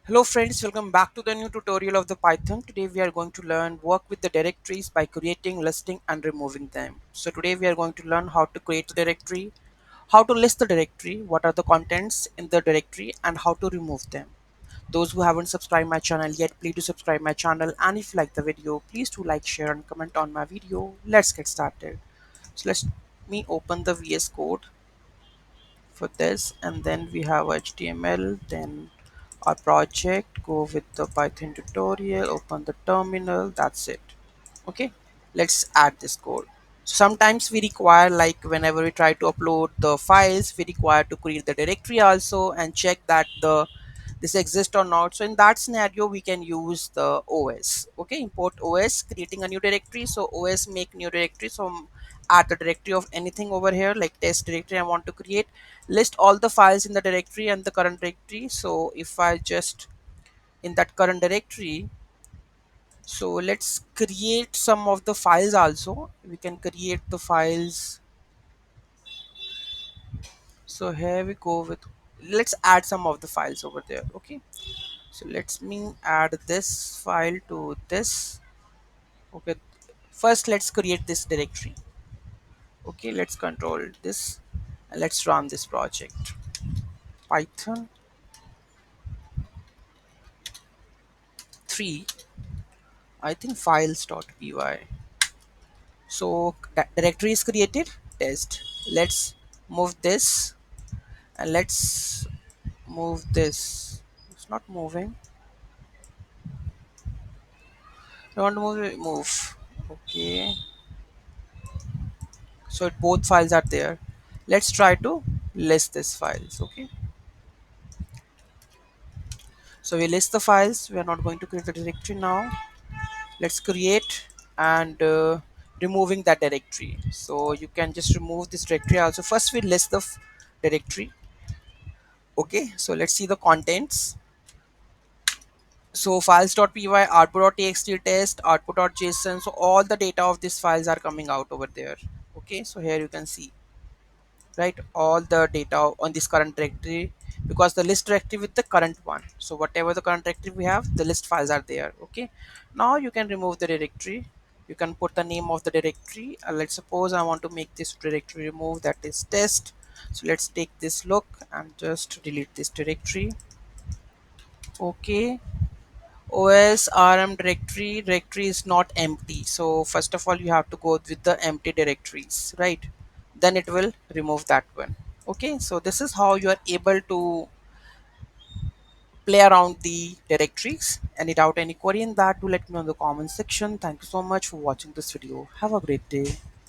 Hello friends, welcome back to the new tutorial of the Python. Today we are going to learn work with the directories by creating, listing and removing them. So today we are going to learn how to create the directory, how to list the directory, what are the contents in the directory and how to remove them. Those who haven't subscribed my channel yet, please do subscribe my channel, and if you like the video, please do like, share and comment on my video. Let's get started. So let me open the VS Code for this, and then we have HTML, then our project, go with the Python tutorial, open the terminal, that's it. Okay, let's add this code. Sometimes we require, like whenever we try to upload the files, we require to create the directory also and check that the this exists or not. So in that scenario we can use the os. Okay, import os, creating a new directory. So os make new directory. So add the directory of anything over here, like test directory I want to create, list all the files in the directory and the current directory. So if I just in that current directory, so let's create some of the files also. We can create the files. So here we go with, let's add some of the files over there. Okay, so let's me add this file to this. Okay, first let's create this directory. Okay, let's control this and let's run this project. Python 3, I think files.py. So directory is created, test. Let's move this and let's move this. It's not moving. I want to move it, move. Okay, so both files are there. Let's try to list these files. Okay, so we list the files. We are not going to create the directory now. Let's create and removing that directory. So you can just remove this directory also. First we list the directory. Okay, so let's see the contents. So files.py, output.txt, test, output.json. So all the data of these files are coming out over there. Okay, so here you can see, right, all the data on this current directory, because the list directory with the current one. So whatever the current directory we have, the list files are there. Okay, now you can remove the directory. You can put the name of the directory. Let's suppose I want to make this directory remove, that is test. So let's take this look and just delete this directory. Okay, os.rm directory is not empty. So first of all you have to go with the empty directories, right? Then it will remove that one. Okay, so this is how you are able to play around the directories. Any doubt, any query in that, do let me know in the comment section. Thank you so much for watching this video. Have a great day.